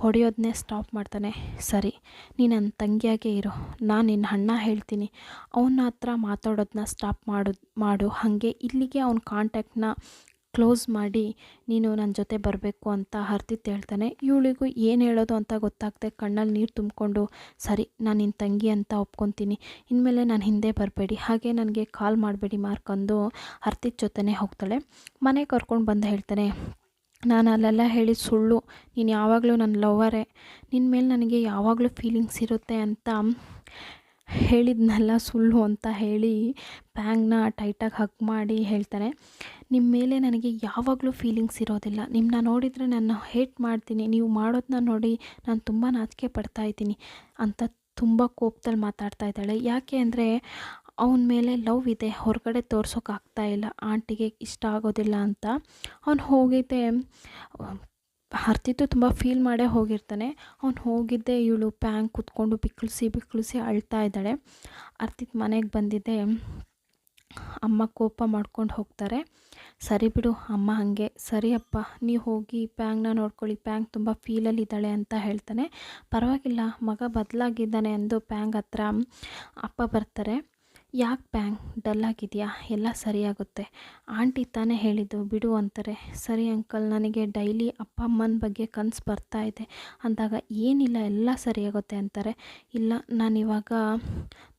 ಹೊಡೆಯೋದನ್ನೇ ಸ್ಟಾಪ್ ಮಾಡ್ತಾನೆ. ಸರಿ, ನೀನು ನನ್ನ ತಂಗಿಯಾಗೇ ಇರು, ನಾನು ನಿನ್ನ ಅಣ್ಣ ಹೇಳ್ತೀನಿ, ಅವನ ಹತ್ರ ಮಾತಾಡೋದನ್ನ ಸ್ಟಾಪ್ ಮಾಡು. ಹಾಗೆ ಇಲ್ಲಿಗೆ ಅವನ ಕಾಂಟ್ಯಾಕ್ಟ್ನ ಕ್ಲೋಸ್ ಮಾಡಿ ನೀನು ನನ್ನ ಜೊತೆ ಬರಬೇಕು ಅಂತ ಅರ್ತಿತ್ ಹೇಳ್ತಾನೆ. ಇವಳಿಗೂ ಏನು ಹೇಳೋದು ಅಂತ ಗೊತ್ತಾಗದೆ ಕಣ್ಣಲ್ಲಿ ನೀರು ತುಂಬಿಕೊಂಡು, ಸರಿ ನಾನು ನಿನ್ನ ತಂಗಿ ಅಂತ ಒಪ್ಕೊತೀನಿ, ಇನ್ಮೇಲೆ ನಾನು ಹಿಂದೆ ಬರಬೇಡಿ, ಹಾಗೆ ನನಗೆ ಕಾಲ್ ಮಾಡಬೇಡಿ ಮಾರ್ಕ್ ಅಂದು ಅರ್ತಿತ್ ಜೊತೆನೇ ಹೋಗ್ತಾಳೆ. ಮನೆಗೆ ಕರ್ಕೊಂಡು ಬಂದು ಹೇಳ್ತಾನೆ, ನಾನು ಅಲ್ಲೆಲ್ಲ ಹೇಳಿದ ಸುಳ್ಳು, ನೀನು ಯಾವಾಗಲೂ ನನ್ನ ಲವ್ವರೇ, ನಿನ್ನ ಮೇಲೆ ನನಗೆ ಯಾವಾಗಲೂ ಫೀಲಿಂಗ್ಸ್ ಇರುತ್ತೆ ಅಂತ ಹೇಳಿದ್ನೆಲ್ಲ ಸುಳ್ಳು ಅಂತ ಹೇಳಿ ಪ್ಯಾಂಗ್ನ ಟೈಟಾಗಿ ಹಗ್ ಮಾಡಿ ಹೇಳ್ತಾನೆ, ನಿಮ್ಮ ಮೇಲೆ ನನಗೆ ಯಾವಾಗಲೂ ಫೀಲಿಂಗ್ಸ್ ಇರೋದಿಲ್ಲ, ನಿಮ್ಮನ್ನ ನೋಡಿದರೆ ನಾನು ಹೇಟ್ ಮಾಡ್ತೀನಿ, ನೀವು ಮಾಡೋದನ್ನ ನೋಡಿ ನಾನು ತುಂಬ ನಾಚಿಕೆ ಪಡ್ತಾಯಿದ್ದೀನಿ ಅಂತ ತುಂಬ ಕೋಪದಲ್ಲಿ ಮಾತಾಡ್ತಾ ಇದ್ದಾಳೆ. ಯಾಕೆ ಅಂದರೆ ಅವನ ಮೇಲೆ ಲವ್ ಇದೆ, ಹೊರಗಡೆ ತೋರ್ಸೋಕ್ಕಾಗ್ತಾ ಇಲ್ಲ, ಆಂಟಿಗೆ ಇಷ್ಟ ಆಗೋದಿಲ್ಲ ಅಂತ. ಅವನು ಹೋಗಿದ್ದೆ ಅರ್ತಿತ್ತು ತುಂಬ ಫೀಲ್ ಮಾಡೇ ಹೋಗಿರ್ತಾನೆ. ಅವ್ನು ಹೋಗಿದ್ದೆ ಇವಳು ಪ್ಯಾಂಗ್ ಕೂತ್ಕೊಂಡು ಬಿಕ್ಕಳಿಸಿ ಅಳ್ತಾ ಇದ್ದಾಳೆ. ಅರ್ತಿತ್ ಮನೆಗೆ ಬಂದಿದ್ದೆ ಅಮ್ಮ ಕೋಪ ಮಾಡ್ಕೊಂಡು ಹೋಗ್ತಾರೆ. ಸರಿ ಬಿಡು ಅಮ್ಮ, ಹಾಗೆ ಸರಿ ಅಪ್ಪ, ನೀವು ಹೋಗಿ ಪ್ಯಾಂಗ್ನ ನೋಡ್ಕೊಳ್ಳಿ, ಪ್ಯಾಂಗ್ ತುಂಬ ಫೀಲಲ್ಲಿದ್ದಾಳೆ ಅಂತ ಹೇಳ್ತಾನೆ. ಪರವಾಗಿಲ್ಲ, ಮಗ ಬದಲಾಗಿದ್ದಾನೆ ಎಂದು ಪ್ಯಾಂಗ್ ಹತ್ರ ಅಪ್ಪ ಬರ್ತಾರೆ. ಯಾಕೆ ಪ್ಯಾಂಗ್ ಡಲ್ಲಾಗಿದೆಯಾ, ಎಲ್ಲ ಸರಿಯಾಗುತ್ತೆ, ಆಂಟಿ ತಾನೇ ಹೇಳಿದ್ದು ಬಿಡು ಅಂತಾರೆ. ಸರಿ ಅಂಕಲ್, ನನಗೆ ಡೈಲಿ ಅಪ್ಪ ಅಮ್ಮನ ಬಗ್ಗೆ ಕನಸು ಬರ್ತಾ ಇದೆ ಅಂದಾಗ, ಏನಿಲ್ಲ ಎಲ್ಲ ಸರಿಯಾಗುತ್ತೆ ಅಂತಾರೆ. ಇಲ್ಲ, ನಾನಿವಾಗ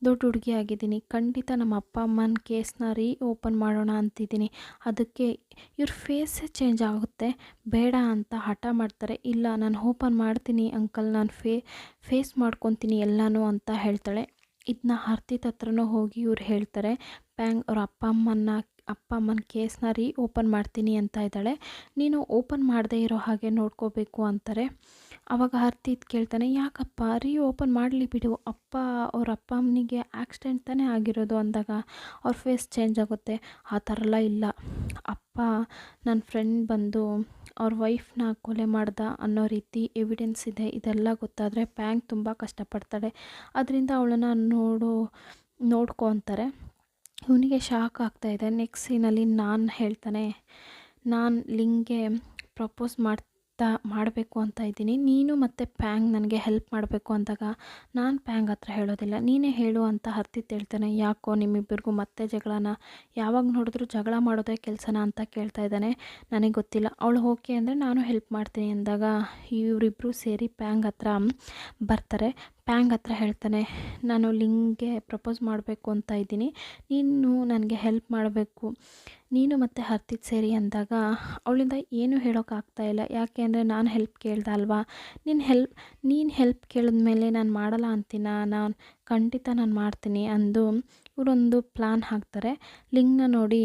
ದೊಡ್ಡ ಹುಡುಗಿ ಆಗಿದ್ದೀನಿ, ಖಂಡಿತ ನಮ್ಮ ಅಪ್ಪ ಅಮ್ಮನ ಕೇಸ್ನ ಓಪನ್ ಮಾಡೋಣ ಅಂತಿದ್ದೀನಿ, ಅದಕ್ಕೆ ಇವ್ರ ಫೇಸೇ ಚೇಂಜ್ ಆಗುತ್ತೆ, ಬೇಡ ಅಂತ ಹಠ ಮಾಡ್ತಾರೆ. ಇಲ್ಲ, ನಾನು ಓಪನ್ ಮಾಡ್ತೀನಿ ಅಂಕಲ್, ನಾನು ಫೇಸ್ ಮಾಡ್ಕೊತೀನಿ ಎಲ್ಲನೂ ಅಂತ ಹೇಳ್ತಾಳೆ. ಇದನ್ನ ಅರ್ತಿತ್ ಹತ್ರನೂ ಹೋಗಿ ಇವ್ರು ಹೇಳ್ತಾರೆ, ಪ್ಯಾಂಗ್ ಅವ್ರ ಅಪ್ಪ ಅಮ್ಮನ ಕೇಸ್ನ ಓಪನ್ ಮಾಡ್ತೀನಿ ಅಂತ ಇದ್ದಾಳೆ, ನೀನು ಓಪನ್ ಮಾಡದೇ ಇರೋ ಹಾಗೆ ನೋಡ್ಕೋಬೇಕು ಅಂತಾರೆ. ಆವಾಗ ಅರ್ತಿತ್ ಕೇಳ್ತಾನೆ, ಯಾಕಪ್ಪ ಓಪನ್ ಮಾಡಲಿ ಬಿಡು, ಅವ್ರ ಅಪ್ಪ ಅಮ್ಮನಿಗೆ ಆಕ್ಸಿಡೆಂಟ್ ತಾನೇ ಆಗಿರೋದು ಅಂದಾಗ ಅವ್ರ ಫೇಸ್ ಚೇಂಜ್ ಆಗುತ್ತೆ. ಆ ಥರ ಎಲ್ಲ ಇಲ್ಲ, ಅಪ್ಪ ನನ್ನ ಫ್ರೆಂಡ್ ಬಂದು ಅವ್ರ ವೈಫ್ನ ಕೊಲೆ ಮಾಡ್ದ ಅನ್ನೋ ರೀತಿ ಎವಿಡೆನ್ಸ್ ಇದೆ, ಇದೆಲ್ಲ ಗೊತ್ತಾದರೆ ಪ್ಯಾಂಗ್ ತುಂಬ ಕಷ್ಟಪಡ್ತಾಳೆ, ಅದರಿಂದ ಅವಳನ್ನು ನೋಡ್ಕೊ ಅಂತಾರೆ. ಇವನಿಗೆ ಶಾಕ್ ಆಗ್ತಾಯಿದೆ. ನೆಕ್ಸ್ಟ್ ಸೀನಲ್ಲಿ ನಾನು ಹೇಳ್ತಾನೆ, ನಾನು ಲಿಂಗ್ಗೆ ಪ್ರಪೋಸ್ ಮಾಡಬೇಕು ಅಂತ ಇದ್ದೀನಿ, ನೀನು ಮತ್ತು ಪ್ಯಾಂಗ್ ನನಗೆ ಹೆಲ್ಪ್ ಮಾಡಬೇಕು ಅಂದಾಗ, ನಾನು ಪ್ಯಾಂಗ್ ಹತ್ರ ಹೇಳೋದಿಲ್ಲ, ನೀನೇ ಹೇಳು ಅಂತ ಅರ್ತಿತ್ ಹೇಳ್ತಾನೆ. ಯಾಕೋ ನಿಮ್ಮಿಬ್ಬರಿಗೂ ಮತ್ತೆ ಜಗಳನ, ಯಾವಾಗ ನೋಡಿದ್ರೂ ಜಗಳ ಮಾಡೋದೇ ಕೆಲಸನ ಅಂತ ಕೇಳ್ತಾ ಇದ್ದಾನೆ. ನನಗೆ ಗೊತ್ತಿಲ್ಲ, ಅವಳು ಓಕೆ ಅಂದರೆ ನಾನು ಹೆಲ್ಪ್ ಮಾಡ್ತೀನಿ ಅಂದಾಗ ಇವರಿಬ್ಬರು ಸೇರಿ ಪ್ಯಾಂಗ್ ಹತ್ರ ಬರ್ತಾರೆ. ಪ್ಯಾಂಗ್ ಹತ್ರ ಹೇಳ್ತಾನೆ, ನಾನು ಲಿಂಗ್ಗೆ ಪ್ರಪೋಸ್ ಮಾಡಬೇಕು ಅಂತ ಇದ್ದೀನಿ, ನೀನು ನನಗೆ ಹೆಲ್ಪ್ ಮಾಡಬೇಕು, ನೀನು ಮತ್ತು ಅರ್ತಿತ್ ಸೇರಿ ಅಂದಾಗ ಅವಳಿಂದ ಏನೂ ಹೇಳೋಕ್ಕಾಗ್ತಾಯಿಲ್ಲ. ಯಾಕೆ ಅಂದರೆ ನಾನು ಹೆಲ್ಪ್ ಕೇಳ್ದೆ ಅಲ್ವಾ, ನೀನು ಹೆಲ್ಪ್ ಕೇಳಿದ್ಮೇಲೆ ನಾನು ಮಾಡಲ್ಲ ಅಂತೀನ, ಖಂಡಿತ ನಾನು ಮಾಡ್ತೀನಿ ಅಂದು ಇವರೊಂದು ಪ್ಲ್ಯಾನ್ ಹಾಕ್ತಾರೆ. ಲಿಂಗ್ನ ನೋಡಿ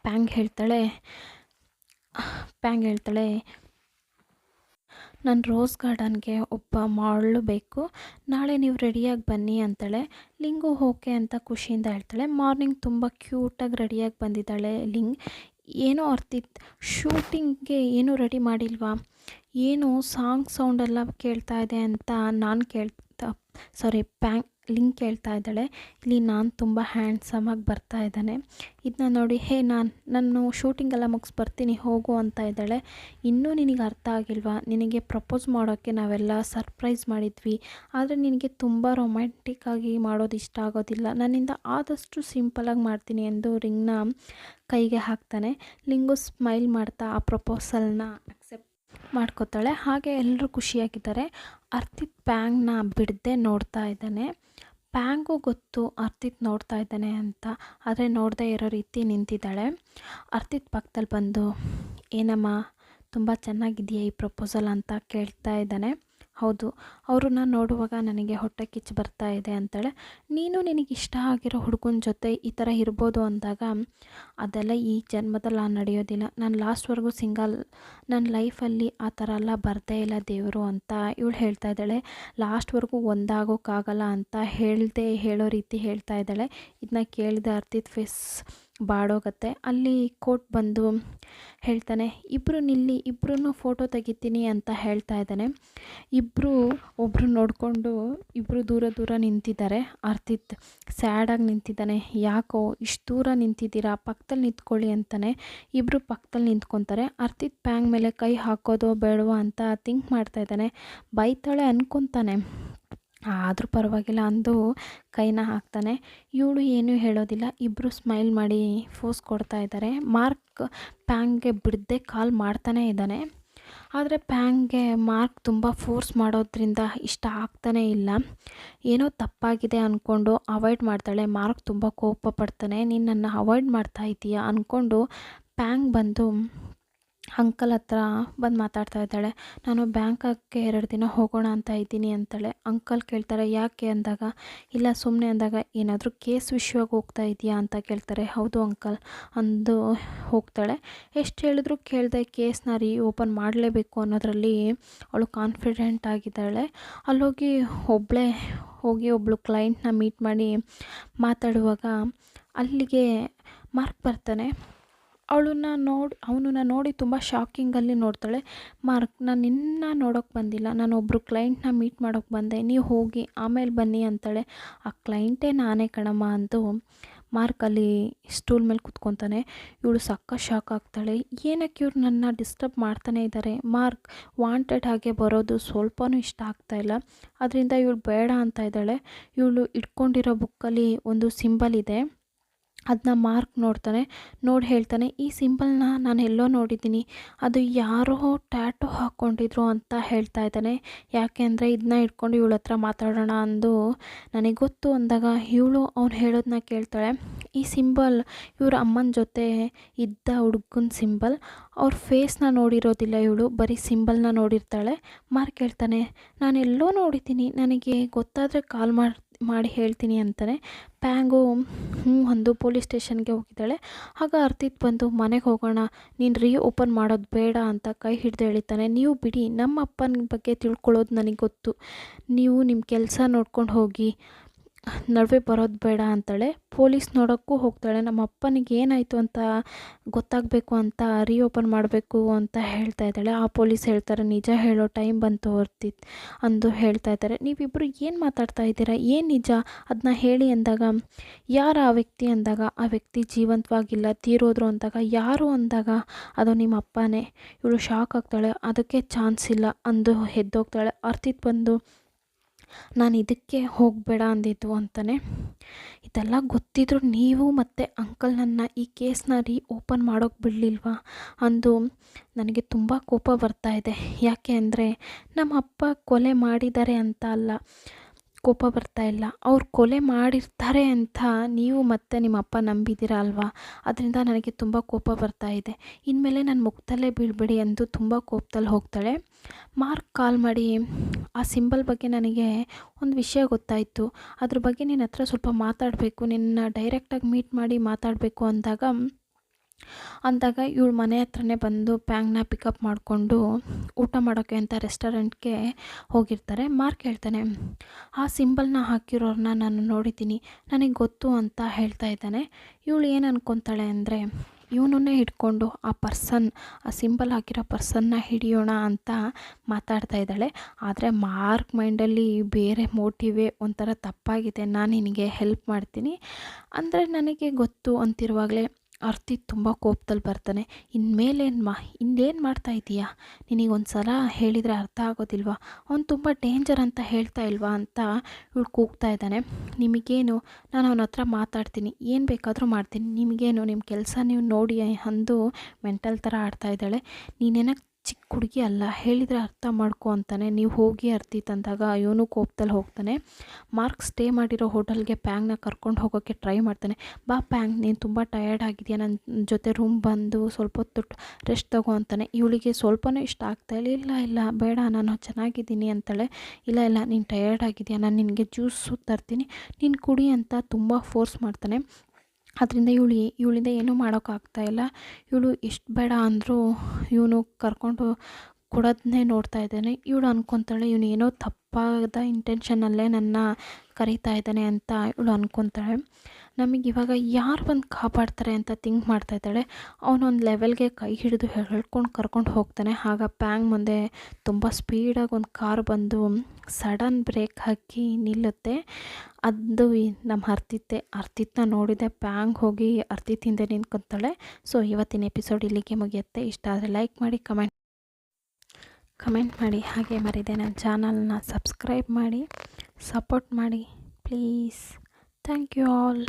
ಪ್ಯಾಂಗ್ ಹೇಳ್ತಾಳೆ, ನಾನು ರೋಸ್ ಗಾರ್ಡನ್ಗೆ ಒಬ್ಬ ಮಾಡಲು ಬೇಕು, ನಾಳೆ ನೀವು ರೆಡಿಯಾಗಿ ಬನ್ನಿ ಅಂತಾಳೆ. ಲಿಂಗು ಓಕೆ ಅಂತ ಖುಷಿಯಿಂದ ಹೇಳ್ತಾಳೆ. ಮಾರ್ನಿಂಗ್ ತುಂಬ ಕ್ಯೂಟಾಗಿ ರೆಡಿಯಾಗಿ ಬಂದಿದ್ದಾಳೆ ಲಿಂಗ್. ಏನೋ ಅರ್ತಿತ್ ಶೂಟಿಂಗ್ಗೆ ಏನೂ ರೆಡಿ ಮಾಡಿಲ್ವಾ, ಏನೋ ಸೌಂಡೆಲ್ಲ ಕೇಳ್ತಾ ಇದೆ ಅಂತ ಲಿಂಗ್ ಕೇಳ್ತಾ ಇದ್ದಾಳೆ. ಇಲ್ಲಿ ನಾನು ತುಂಬ ಹ್ಯಾಂಡ್ಸಮಾಗಿ ಬರ್ತಾ ಇದ್ದಾನೆ, ಇದನ್ನ ನೋಡಿ ನಾನು ಶೂಟಿಂಗೆಲ್ಲ ಮುಗಿಸಿ ಬರ್ತೀನಿ ಹೋಗು ಅಂತ ಇದ್ದಾಳೆ. ಇನ್ನೂ ನಿನಗೆ ಅರ್ಥ ಆಗಿಲ್ವಾ, ನಿನಗೆ ಪ್ರಪೋಸ್ ಮಾಡೋಕ್ಕೆ ನಾವೆಲ್ಲ ಸರ್ಪ್ರೈಸ್ ಮಾಡಿದ್ವಿ, ಆದರೆ ನಿನಗೆ ತುಂಬ ರೊಮ್ಯಾಂಟಿಕ್ಕಾಗಿ ಮಾಡೋದು ಇಷ್ಟ ಆಗೋದಿಲ್ಲ, ನನ್ನಿಂದ ಆದಷ್ಟು ಸಿಂಪಲಾಗಿ ಮಾಡ್ತೀನಿ ಎಂದು ರಿಂಗ್ನ ಕೈಗೆ ಹಾಕ್ತಾನೆ. ಲಿಂಗು ಸ್ಮೈಲ್ ಮಾಡ್ತಾ ಆ ಪ್ರಪೋಸಲ್ನ ಅಕ್ಸೆಪ್ಟ್ ಮಾಡ್ಕೋತಾಳೆ. ಹಾಗೆ ಎಲ್ಲರೂ ಖುಷಿಯಾಗಿದ್ದಾರೆ. ಅರ್ತಿತ್ ಪ್ಯಾಂಗ್ನ ಬಿಡದೆ ನೋಡ್ತಾ ಇದ್ದಾನೆ. ಪ್ಯಾಂಗೂ ಗೊತ್ತು ಅರ್ತಿತ್ ನೋಡ್ತಾ ಇದ್ದಾನೆ ಅಂತ, ಆದರೆ ನೋಡದೇ ಇರೋ ರೀತಿ ನಿಂತಿದ್ದಾಳೆ. ಅರ್ತಿತ್ ಪಕ್ಕದಲ್ಲಿ ಬಂದು, ಏನಮ್ಮ ತುಂಬ ಚೆನ್ನಾಗಿದೆಯಾ ಈ ಪ್ರಪೋಸಲ್ ಅಂತ ಕೇಳ್ತಾ ಇದ್ದಾನೆ. ಹೌದು, ಅವ್ರನ್ನ ನೋಡುವಾಗ ನನಗೆ ಹೊಟ್ಟೆ ಕಿಚ್ಚು ಬರ್ತಾ ಇದೆ ಅಂತಾಳೆ. ನೀನು ನಿನಗಿಷ್ಟ ಆಗಿರೋ ಹುಡುಗನ ಜೊತೆ ಈ ಥರ ಇರ್ಬೋದು ಅಂದಾಗ ಅದೆಲ್ಲ ಈ ಜನ್ಮದಲ್ಲಿ ನಡೆಯೋದಿಲ್ಲ. ನಾನು ಲಾಸ್ಟ್ವರೆಗೂ ಸಿಂಗಲ್, ನನ್ನ ಲೈಫಲ್ಲಿ ಆ ಥರ ಎಲ್ಲ ಬರದೇ ಇಲ್ಲ ದೇವರು ಅಂತ ಇವಳು ಹೇಳ್ತಾ ಇದ್ದಾಳೆ. ಲಾಸ್ಟ್ವರೆಗೂ ಒಂದಾಗೋಕ್ಕಾಗಲ್ಲ ಅಂತ ಹೇಳೋ ರೀತಿ ಹೇಳ್ತಾ ಇದ್ದಾಳೆ. ಇದನ್ನ ಕೇಳಿದ ಅರ್ತಿತ್ ಫೇಸ್ ಬಾಡೋಗತ್ತೆ. ಅಲ್ಲಿ ಕೋರ್ಟ್ ಬಂದು ಹೇಳ್ತಾನೆ, ಇಬ್ಬರು ನಿಲ್ಲಿ, ಇಬ್ಬರೂ ಫೋಟೋ ತೆಗಿತೀನಿ ಅಂತ ಹೇಳ್ತಾ ಇದ್ದಾನೆ. ಇಬ್ಬರು ಒಬ್ಬರು ನೋಡಿಕೊಂಡು ಇಬ್ಬರು ದೂರ ದೂರ ನಿಂತಿದ್ದಾರೆ. ಅರ್ತಿತ್ ಸ್ಯಾಡಾಗಿ ನಿಂತಿದ್ದಾನೆ. ಯಾಕೋ ಇಷ್ಟು ದೂರ ನಿಂತಿದ್ದೀರಾ, ಪಕ್ಕದಲ್ಲಿ ನಿಂತ್ಕೊಳ್ಳಿ ಅಂತಾನೆ. ಇಬ್ಬರು ಪಕ್ಕದಲ್ಲಿ ನಿಂತ್ಕೊತಾರೆ. ಅರ್ತಿತ್ ಪ್ಯಾಂಗ್ ಮೇಲೆ ಕೈ ಹಾಕೋದೋ ಬೇಡವೋ ಅಂತ ಥಿಂಕ್ ಮಾಡ್ತಾ ಇದ್ದಾನೆ. ಬೈತಾಳೆ ಅನ್ಕೊತಾನೆ, ಆದರೂ ಪರವಾಗಿಲ್ಲ ಅಂದು ಕೈನ ಹಾಕ್ತಾನೆ. ಇವಳು ಏನೂ ಹೇಳೋದಿಲ್ಲ. ಇಬ್ಬರು ಸ್ಮೈಲ್ ಮಾಡಿ ಫೋಸ್ ಕೊಡ್ತಾ ಇದ್ದಾರೆ. ಮಾರ್ಕ್ ಪ್ಯಾಂಗ್ಗೆ ಬಿಡದೆ ಕಾಲ್ ಮಾಡ್ತಾನೇ ಇದ್ದಾನೆ. ಆದರೆ ಪ್ಯಾಂಗ್ಗೆ ಮಾರ್ಕ್ ತುಂಬ ಫೋರ್ಸ್ ಮಾಡೋದ್ರಿಂದ ಇಷ್ಟ ಆಗ್ತಾನೇ ಇಲ್ಲ. ಏನೋ ತಪ್ಪಾಗಿದೆ ಅಂದ್ಕೊಂಡು ಅವಾಯ್ಡ್ ಮಾಡ್ತಾಳೆ. ಮಾರ್ಕ್ ತುಂಬ ಕೋಪ ಪಡ್ತಾನೆ. ನೀನು ನನ್ನ ಅವಾಯ್ಡ್ ಮಾಡ್ತಾ ಇದ್ದೀಯಾ ಅಂದ್ಕೊಂಡು ಪ್ಯಾಂಗ್ ಬಂದು ಅಂಕಲ್ ಹತ್ರ ಬಂದು ಮಾತಾಡ್ತಾ ಇದ್ದಾಳೆ. ನಾನು ಬ್ಯಾಂಕಾಗೆ 2 ದಿನ ಹೋಗೋಣ ಅಂತ ಇದ್ದೀನಿ ಅಂತಾಳೆ. ಅಂಕಲ್ ಕೇಳ್ತಾರೆ ಯಾಕೆ ಅಂದಾಗ, ಇಲ್ಲ ಸುಮ್ಮನೆ ಅಂದಾಗ, ಏನಾದರೂ ಕೇಸ್ ವಿಷಯವಾಗಿ ಹೋಗ್ತಾ ಇದೆಯಾ ಅಂತ ಕೇಳ್ತಾರೆ. ಹೌದು ಅಂಕಲ್ ಅಂದು ಹೋಗ್ತಾಳೆ. ಎಷ್ಟು ಹೇಳಿದ್ರು ಕೇಳದೆ ಕೇಸ್ನ ಓಪನ್ ಮಾಡಲೇಬೇಕು ಅನ್ನೋದರಲ್ಲಿ ಅವಳು ಕಾನ್ಫಿಡೆಂಟ್ ಆಗಿದ್ದಾಳೆ. ಅಲ್ಲೋಗಿ ಒಬ್ಬಳು ಕ್ಲೈಂಟ್ನ ಮೀಟ್ ಮಾಡಿ ಮಾತಾಡುವಾಗ ಅಲ್ಲಿಗೆ ಮಾರ್ಕ್ ಬರ್ತಾನೆ. ಅವನನ್ನ ನೋಡಿ ತುಂಬ ಶಾಕಿಂಗಲ್ಲಿ ನೋಡ್ತಾಳೆ. ಮಾರ್ಕ್, ನಾನು ನಿನ್ನ ನೋಡೋಕ್ಕೆ ಬಂದಿಲ್ಲ, ನಾನು ಒಬ್ಬರು ಕ್ಲೈಂಟ್ನ ಮೀಟ್ ಮಾಡೋಕ್ಕೆ ಬಂದೆ, ನೀವು ಹೋಗಿ ಆಮೇಲೆ ಬನ್ನಿ ಅಂತಾಳೆ. ಆ ಕ್ಲೈಂಟೇ ನಾನೇ ಕಣಮ್ಮ ಅಂದು ಮಾರ್ಕ್ ಅಲ್ಲಿ ಸ್ಟೂಲ್ ಮೇಲೆ ಕೂತ್ಕೊತಾನೆ. ಇವಳು ಸಕ್ಕ ಶಾಕ್ ಆಗ್ತಾಳೆ. ಏನಕ್ಕೆ ಇವ್ರು ನನ್ನ ಡಿಸ್ಟರ್ಬ್ ಮಾಡ್ತಾನೆ ಇದ್ದಾರೆ. ಮಾರ್ಕ್ ವಾಂಟೆಡ್ ಹಾಗೆ ಬರೋದು ಸ್ವಲ್ಪನೂ ಇಷ್ಟ ಆಗ್ತಾಯಿಲ್ಲ. ಅದರಿಂದ ಇವಳು ಬೇಡ ಅಂತ ಇದ್ದಾಳೆ. ಇವಳು ಇಟ್ಕೊಂಡಿರೋ ಬುಕ್ಕಲ್ಲಿ ಒಂದು ಸಿಂಬಲ್ ಇದೆ. ಅದನ್ನ ಮಾರ್ಕ್ ನೋಡ್ತಾನೆ. ನೋಡಿ ಹೇಳ್ತಾನೆ, ಈ ಸಿಂಬಲ್ನ ನಾನು ಎಲ್ಲೋ ನೋಡಿದ್ದೀನಿ, ಅದು ಯಾರೋ ಟ್ಯಾಟೋ ಹಾಕ್ಕೊಂಡಿದ್ರು ಅಂತ ಹೇಳ್ತಾ ಇದ್ದಾನೆ. ಯಾಕೆ ಅಂದರೆ ಇದನ್ನ ಇಟ್ಕೊಂಡು ಇವಳ ಹತ್ರ ಮಾತಾಡೋಣ ಅಂದು ನನಗೆ ಗೊತ್ತು ಅಂದಾಗ ಇವಳು ಅವ್ನು ಹೇಳೋದನ್ನ ಕೇಳ್ತಾಳೆ. ಈ ಸಿಂಬಲ್ ಇವ್ರ ಅಮ್ಮನ ಜೊತೆ ಇದ್ದ ಹುಡುಗನ ಸಿಂಬಲ್. ಅವ್ರ ಫೇಸ್ನ ನೋಡಿರೋದಿಲ್ಲ ಇವಳು, ಬರೀ ಸಿಂಬಲ್ನ ನೋಡಿರ್ತಾಳೆ. ಮಾರ್ಕ್ ಹೇಳ್ತಾನೆ, ನಾನೆಲ್ಲೋ ನೋಡಿದ್ದೀನಿ, ನನಗೆ ಗೊತ್ತಾದರೆ ಕಾಲ್ ಮಾಡಿ ಹೇಳ್ತೀನಿ ಅಂತಾನೆ. ಪ್ಯಾಂಗು ಒಂದು ಪೊಲೀಸ್ ಸ್ಟೇಷನ್ಗೆ ಹೋಗಿದ್ದಾಳೆ. ಆಗ ಅರ್ತಿತ್ ಬಂದು ಮನೆಗೆ ಹೋಗೋಣ, ನೀನು ಓಪನ್ ಮಾಡೋದು ಬೇಡ ಅಂತ ಕೈ ಹಿಡಿದು ಎಳಿತಾನೆ. ನೀವು ಬಿಡಿ, ನಮ್ಮ ಅಪ್ಪನ ಬಗ್ಗೆ ತಿಳ್ಕೊಳ್ಳೋದು ನನಗೆ ಗೊತ್ತು, ನೀವು ನಿಮ್ಮ ಕೆಲಸ ನೋಡ್ಕೊಂಡು ಹೋಗಿ, ನಡುವೆ ಬರೋದು ಬೇಡ ಅಂತಾಳೆ. ಪೊಲೀಸ್ ನೋಡೋಕ್ಕೂ ಹೋಗ್ತಾಳೆ. ನಮ್ಮ ಅಪ್ಪನಿಗೆ ಏನಾಯಿತು ಅಂತ ಗೊತ್ತಾಗಬೇಕು ಅಂತ ಓಪನ್ ಮಾಡಬೇಕು ಅಂತ ಹೇಳ್ತಾ ಇದ್ದಾಳೆ. ಆ ಪೊಲೀಸ್ ಹೇಳ್ತಾರೆ, ನಿಜ ಹೇಳೋ ಟೈಮ್ ಬಂತು ಅರ್ತಿತ್ ಅಂದು ಹೇಳ್ತಾ ಇದ್ದಾರೆ. ನೀವಿಬ್ಬರು ಏನು ಮಾತಾಡ್ತಾ ಇದ್ದೀರಾ, ಏನು ನಿಜ ಅದನ್ನ ಹೇಳಿ ಅಂದಾಗ, ಯಾರು ಆ ವ್ಯಕ್ತಿ ಅಂದಾಗ, ಆ ವ್ಯಕ್ತಿ ಜೀವಂತವಾಗಿಲ್ಲ ತೀರೋದ್ರು ಅಂದಾಗ, ಯಾರು ಅಂದಾಗ ಅದು ನಿಮ್ಮ ಅಪ್ಪನೇ. ಇವಳು ಶಾಕ್ ಆಗ್ತಾಳೆ. ಅದಕ್ಕೆ ಚಾನ್ಸ್ ಇಲ್ಲ ಅಂದು ಎದ್ದೋಗ್ತಾಳೆ. ಅರ್ತಿತ್ ಬಂದು, ನಾನು ಇದಕ್ಕೆ ಹೋಗಬೇಡ ಅಂದಿದ್ದು ಅಂತಾನೆ. ಇದೆಲ್ಲ ಗೊತ್ತಿದ್ರು ನೀವು ಮತ್ತು ಅಂಕಲ್ ನನ್ನ ಈ ಕೇಸ್ನ ಓಪನ್ ಮಾಡೋಕ್ಕೆ ಬಿಡಲಿಲ್ವಾ ಅಂದು ನನಗೆ ತುಂಬ ಕೋಪ ಬರ್ತಾ ಇದೆ. ಯಾಕೆ ಅಂದರೆ ನಮ್ಮ ಅಪ್ಪ ಕೊಲೆ ಮಾಡಿದ್ದಾರೆ ಅಂತ ಅಲ್ಲ ಕೋಪ ಬರ್ತಾ ಇಲ್ಲ, ಅವ್ರು ಕೊಲೆ ಮಾಡಿರ್ತಾರೆ ಅಂತ ನೀವು ಮತ್ತು ನಿಮ್ಮ ಅಪ್ಪ ನಂಬಿದ್ದೀರ ಅಲ್ವಾ, ಅದರಿಂದ ನನಗೆ ತುಂಬ ಕೋಪ ಬರ್ತಾ ಇದೆ. ಇನ್ಮೇಲೆ ನನ್ನ ಮುಖದಲ್ಲೇ ಬೀಳ್ಬೇಡಿ ಎಂದು ತುಂಬ ಕೋಪದಲ್ಲಿ ಹೋಗ್ತಾಳೆ. ಮಾರ್ಕ್ ಕಾಲ್ ಮಾಡಿ, ಆ ಸಿಂಬಲ್ ಬಗ್ಗೆ ನನಗೆ ಒಂದು ವಿಷಯ ಗೊತ್ತಾಯಿತು, ಅದ್ರ ಬಗ್ಗೆ ನಿನ್ನ ಹತ್ರ ಸ್ವಲ್ಪ ಮಾತಾಡಬೇಕು, ನಿನ್ನ ಡೈರೆಕ್ಟಾಗಿ ಮೀಟ್ ಮಾಡಿ ಮಾತಾಡಬೇಕು ಅಂದಾಗ ಇವಳು ಮನೆ ಹತ್ರನೇ ಬಂದು ಪ್ಯಾಂಗ್ನ ಪಿಕಪ್ ಮಾಡಿಕೊಂಡು ಊಟ ಮಾಡೋಕ್ಕೆ ಅಂತ ರೆಸ್ಟೋರೆಂಟ್ಗೆ ಹೋಗಿರ್ತಾರೆ. ಮಾರ್ಕ್ ಹೇಳ್ತಾನೆ, ಆ ಸಿಂಬಲ್ನ ಹಾಕಿರೋರನ್ನ ನಾನು ನೋಡಿದ್ದೀನಿ, ನನಗೆ ಗೊತ್ತು ಅಂತ ಹೇಳ್ತಾ ಇದ್ದಾನೆ. ಇವಳು ಏನು ಅಂದ್ಕೊತಾಳೆ ಅಂದರೆ, ಇವನನ್ನೇ ಹಿಡ್ಕೊಂಡು ಆ ಸಿಂಬಲ್ ಹಾಕಿರೋ ಪರ್ಸನ್ನ ಹಿಡಿಯೋಣ ಅಂತ ಮಾತಾಡ್ತಾ ಇದ್ದಾಳೆ. ಆದರೆ ಮಾರ್ಕ್ ಮೈಂಡಲ್ಲಿ ಬೇರೆ ಮೋಟಿವೇ ಒಂಥರ ತಪ್ಪಾಗಿದೆ, ನಾನು ನಿನಗೆ ಹೆಲ್ಪ್ ಮಾಡ್ತೀನಿ ಅಂದರೆ ನನಗೆ ಗೊತ್ತು ಅಂತಿರುವಾಗಲೇ ಅರ್ತಿತ್ ತುಂಬ ಕೋಪದಲ್ಲಿ ಬರ್ತಾನೆ. ಇನ್ನೇನು ಮಾಡ್ತಾ ಇದ್ದೀಯಾ, ನಿನಗೊಂದು ಸಲ ಹೇಳಿದರೆ ಅರ್ಥ ಆಗೋದಿಲ್ವಾ, ಅವ್ನು ತುಂಬ ಡೇಂಜರ್ ಅಂತ ಹೇಳ್ತಾ ಇಲ್ವಾ ಅಂತ ಇವಳು ಕೂಗ್ತಾ ಇದ್ದಾನೆ. ನಿಮಗೇನು, ನಾನು ಅವನ ಹತ್ರ ಮಾತಾಡ್ತೀನಿ, ಏನು ಬೇಕಾದರೂ ಮಾಡ್ತೀನಿ, ನಿಮಗೇನು, ನಿಮ್ಮ ಕೆಲಸ ನೀವು ನೋಡಿ ಅಂದು ಮೆಂಟಲ್ ಥರ ಆಡ್ತಾ ಇದ್ದಾಳೆ. ನೀನೇನಕ್ಕೆ ಚಿಕ್ಕ ಹುಡುಗಿ ಅಲ್ಲ, ಹೇಳಿದರೆ ಅರ್ಥ ಮಾಡ್ಕೊ ಅಂತಾನೆ. ನೀವು ಹೋಗಿ ಅರ್ತಿತ್ ಅಂದಾಗ ಇವನು ಕೋಪದಲ್ಲಿ ಹೋಗ್ತಾನೆ. ಮಾರ್ಕ್ ಸ್ಟೇ ಮಾಡಿರೋ ಹೋಟೆಲ್ಗೆ ಪ್ಯಾಂಗ್ನ ಕರ್ಕೊಂಡು ಹೋಗೋಕ್ಕೆ ಟ್ರೈ ಮಾಡ್ತಾನೆ. ಬಾ ಪ್ಯಾಂಗ್, ನೀನು ತುಂಬ ಟಯರ್ಡ್ ಆಗಿದೆಯಾ, ನನ್ನ ಜೊತೆ ರೂಮ್ ಬಂದು ಸ್ವಲ್ಪ ಹೊತ್ತು ರೆಸ್ಟ್ ತಗೋ ಅಂತಾನೆ. ಇವಳಿಗೆ ಸ್ವಲ್ಪನೂ ಇಷ್ಟ ಆಗ್ತಾಯಿಲ್ಲ. ಇಲ್ಲ ಬೇಡ, ನಾನು ಚೆನ್ನಾಗಿದ್ದೀನಿ ಅಂತಾಳೆ. ಇಲ್ಲ ನೀನು ಟಯರ್ಡ್ ಆಗಿದೆಯಾ, ನಾನು ನಿನಗೆ ಜ್ಯೂಸು ತರ್ತೀನಿ, ನೀನು ಕುಡಿ ಅಂತ ತುಂಬ ಫೋರ್ಸ್ ಮಾಡ್ತಾನೆ. ಅದರಿಂದ ಇವಳಿಂದ ಏನೂ ಮಾಡೋಕ್ಕಾಗ್ತಾಯಿಲ್ಲ. ಇವಳು ಎಷ್ಟು ಬೇಡ ಅಂದರೂ ಇವನು ಕರ್ಕೊಂಡು ಕೊಡೋದನ್ನೇ ನೋಡ್ತಾ ಇದ್ದಾನೆ. ಇವಳು ಅಂದ್ಕೊತಾಳೆ, ಇವನು ಏನೋ ತಪ್ಪಾದ ಇಂಟೆನ್ಷನಲ್ಲೇ ನನ್ನ ಕರೀತಾ ಇದ್ದಾನೆ ಅಂತ ಇವಳು ಅಂದ್ಕೊತಾಳೆ. ನಮಗಿವಾಗ ಯಾರು ಬಂದು ಕಾಪಾಡ್ತಾರೆ ಅಂತ ಥಿಂಕ್ ಮಾಡ್ತಾಯಿದ್ದಾಳೆ. ಅವನೊಂದು ಲೆವೆಲ್ಗೆ ಕೈ ಹಿಡಿದು ಹೇಳ್ಕೊಂಡು ಕರ್ಕೊಂಡು ಹೋಗ್ತಾನೆ. ಆಗ ಪ್ಯಾಂಗ್ ಮುಂದೆ ತುಂಬ ಸ್ಪೀಡಾಗಿ ಒಂದು ಕಾರ್ ಬಂದು ಸಡನ್ ಬ್ರೇಕ್ ಹಾಕಿ ನಿಲ್ಲುತ್ತೆ. ಅದು ನಮ್ಮ ಅರ್ತಿತ್ನ ನೋಡಿದೆ ಪ್ಯಾಂಗ್ ಹೋಗಿ ಅರ್ತಿತ್ ಹಿಂದೆ ನಿಂತ್ಕೊತಾಳೆ. ಸೊ ಇವತ್ತಿನ ಎಪಿಸೋಡ್ ಇಲ್ಲಿಗೆ ಮುಗಿಯುತ್ತೆ. ಇಷ್ಟ ಆದರೆ ಲೈಕ್ ಮಾಡಿ, ಕಮೆಂಟ್ ಮಾಡಿ. ಹಾಗೆ ಮರಿದೆ ನನ್ನ ಚಾನಲ್ನ ಸಬ್ಸ್ಕ್ರೈಬ್ ಮಾಡಿ, ಸಪೋರ್ಟ್ ಮಾಡಿ ಪ್ಲೀಸ್. Thank you all.